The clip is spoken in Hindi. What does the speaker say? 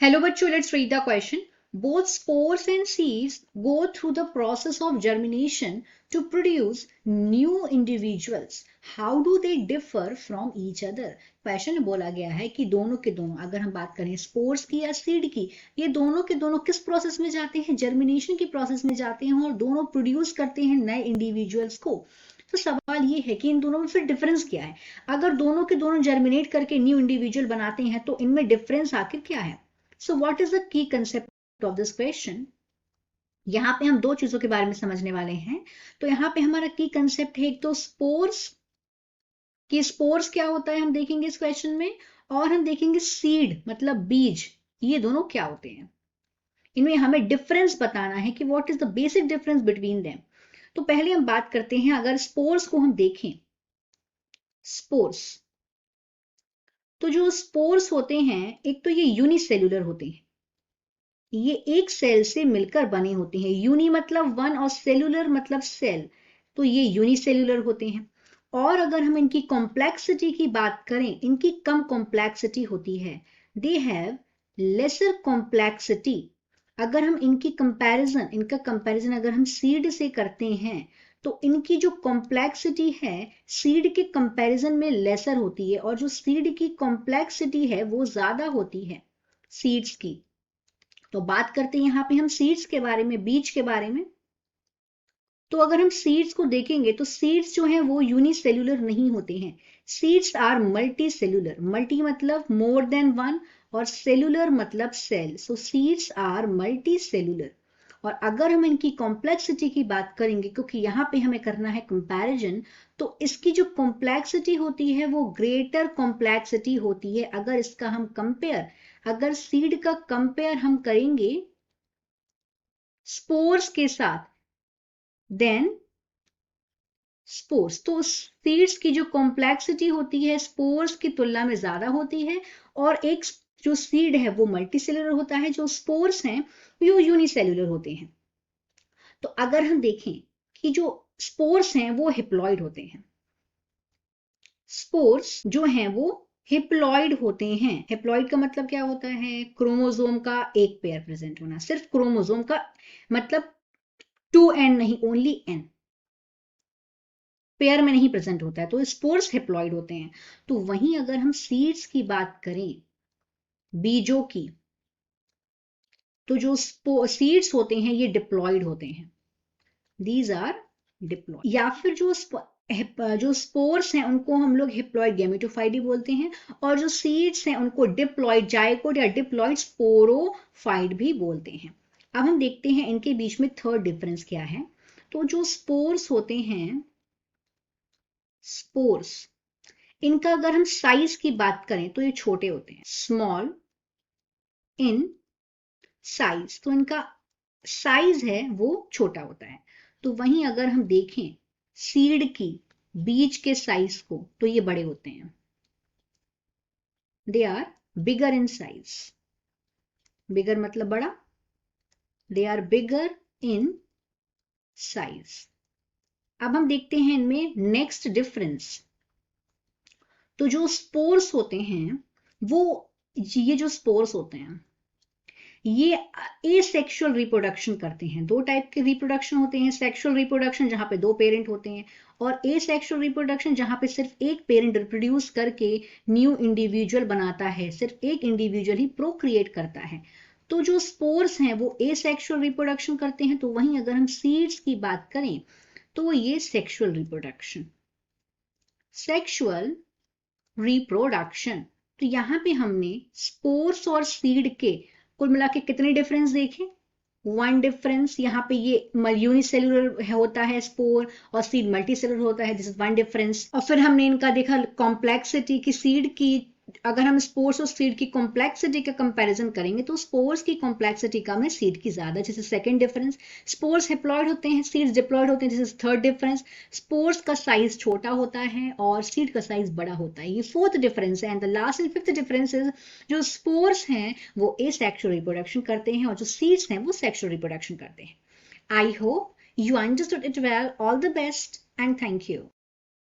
Hello bachcho, let's read the question. Both spores and seeds go through the process of germination to produce new individuals. How do they differ from each other? Question में बोला गया है कि दोनों के दोनों, अगर हम बात करें स्पोर्स की या सीड की, ये दोनों के दोनों किस प्रोसेस में जाते हैं? जर्मिनेशन की प्रोसेस में जाते हैं और दोनों प्रोड्यूस करते हैं नए इंडिविजुअल्स को। तो सवाल ये है कि इन दोनों में फिर डिफरेंस क्या है? अगर दोनों के दोनों जर्मिनेट करके न्यू इंडिविजुअल बनाते हैं तो इनमें डिफरेंस आखिर क्या है? So what is the key concept of this question? यहाँ पे हम दो चीजों के बारे में समझने वाले हैं। तो यहाँ पे हमारा की कंसेप्ट है एक तो स्पोर्स कि स्पोर्स क्या होता है हम देखेंगे इस क्वेश्चन में, और हम देखेंगे सीड मतलब बीज, ये दोनों क्या होते हैं। इनमें हमें डिफरेंस बताना है कि what is the basic difference between them. तो पहले हम बात करते हैं, अगर स्पोर्स को हम देखें, स्पोर्स, तो जो स्पोर्स होते हैं एक तो ये यूनिसेल्युलर होते हैं, ये एक सेल से मिलकर बने होते हैं। यूनि मतलब वन और सेलुलर मतलब सेल, तो ये यूनिसेल्युलर होते हैं। और अगर हम इनकी कॉम्प्लेक्सिटी की बात करें, इनकी कम कॉम्प्लेक्सिटी होती है, दे हैव लेसर कॉम्प्लेक्सिटी। अगर हम इनकी कंपैरिजन, इनका कंपैरिजन अगर हम सीड से करते हैं तो इनकी जो कॉम्प्लेक्सिटी है सीड के कंपैरिजन में लेसर होती है, और जो सीड की कॉम्प्लेक्सिटी है वो ज्यादा होती है सीड्स की। तो बात करते हैं यहाँ पे हम सीड्स के बारे में, बीज के बारे में। तो अगर हम सीड्स को देखेंगे तो सीड्स जो हैं वो यूनिसेल्युलर नहीं होते हैं। Seeds are multi cellular, multi मतलब मोर देन वन और सेल्युलर मतलब cell, so seeds are multi cellular. और अगर हम इनकी कॉम्प्लेक्सिटी की बात करेंगे, क्योंकि यहाँ पे हमें करना है कंपैरिजन, तो इसकी जो कॉम्प्लेक्सिटी होती है वो ग्रेटर कॉम्प्लेक्सिटी होती है। अगर इसका हम कंपेयर, अगर सीड का कंपेयर हम करेंगे स्पोर्स के साथ, देन स्पोर्स, तो सीड्स की जो कॉम्प्लेक्सिटी होती है स्पोर्स की तुलना में ज्यादा होती है, और एक जो सीड है वो मल्टीसेलुलर होता है, जो स्पोर्स हैं वो यूनिसेल्युलर होते हैं। तो अगर हम देखें कि जो स्पोर्स हैं वो हिप्लॉइड होते हैं, स्पोर्स जो हैं वो हिप्लॉइड होते हैं। हिप्लॉइड का मतलब क्या होता है? क्रोमोसोम का एक पेयर प्रेजेंट होना, सिर्फ क्रोमोसोम का, मतलब 2n नहीं, ओनली n, पेयर में नहीं प्रेजेंट होता है, तो स्पोर्स हिप्लॉइड होते हैं। तो वहीं अगर हम सीड्स की बात करें, बीजों की, तो जो सीड्स होते हैं ये डिप्लॉइड होते हैं, दीज आर डिप्लॉइड। या फिर जो स्पोर्स हैं उनको हम लोग हिप्लॉइड गैमेटोफाइट ही बोलते हैं, और जो सीड्स हैं उनको डिप्लॉइड जाइगोट या डिप्लॉइड स्पोरोफाइट भी बोलते हैं। अब हम देखते हैं इनके बीच में थर्ड डिफरेंस क्या है। तो जो स्पोर्स होते हैं, स्पोर्स, इनका अगर हम साइज की बात करें तो ये छोटे होते हैं, स्मॉल इन साइज, तो इनका साइज है वो छोटा होता है। तो वहीं अगर हम देखें सीड की, बीज के साइज को, तो ये बड़े होते हैं, they are bigger in size. बिगर मतलब बड़ा, they are bigger in size. अब हम देखते हैं इनमें नेक्स्ट डिफरेंस। तो जो स्पोर्स होते हैं वो, ये जो स्पोर्स होते हैं ये एसेक्सुअल रिप्रोडक्शन करते हैं। दो टाइप के रिप्रोडक्शन होते हैं, सेक्सुअल रिप्रोडक्शन जहां पे दो पेरेंट होते हैं, और एसेक्सुअल रिप्रोडक्शन जहां पे सिर्फ एक पेरेंट रिप्रोड्यूस करके न्यू इंडिविजुअल बनाता है, सिर्फ एक इंडिविजुअल ही प्रोक्रिएट करता है। तो जो स्पोर्स हैं वो एसेक्सुअल रिप्रोडक्शन करते हैं। तो वहीं अगर हम सीड्स की बात करें तो ये सेक्सुअल रिप्रोडक्शन, सेक्सुअल रिप्रोडक्शन। तो यहाँ पे हमने स्पोर्स और सीड के कुल मिला के कितने डिफरेंस देखे? One difference. यहाँ पे ये यूनिसेलुलर होता है स्पोर, और सीड मल्टीसेलुलर होता है, दिस इज वन डिफरेंस। और फिर हमने इनका देखा कॉम्प्लेक्सिटी की, सीड की, अगर हम स्पोर्स और सीड की कॉम्प्लेक्सिटी का कंपैरिजन करेंगे तो स्पोर्स की कॉम्प्लेक्सिटी कम है, सीड की ज्यादा, जैसे सेकंड डिफरेंस। स्पोर्स हिप्लॉइड होते हैं, सीड्स डिप्लॉइड होते हैं, जैसे थर्ड डिफरेंस। स्पोर्स का साइज छोटा होता है और सीड का साइज बड़ा होता है, ये फोर्थ डिफरेंस है। And the last and fifth difference is जो स्पोर्स हैं वो एसेक्सुअल रिप्रोडक्शन करते हैं, और जो सीड्स हैं वो सेक्सुअल रिप्रोडक्शन करते हैं। I hope you understood it well. All the best and thank you.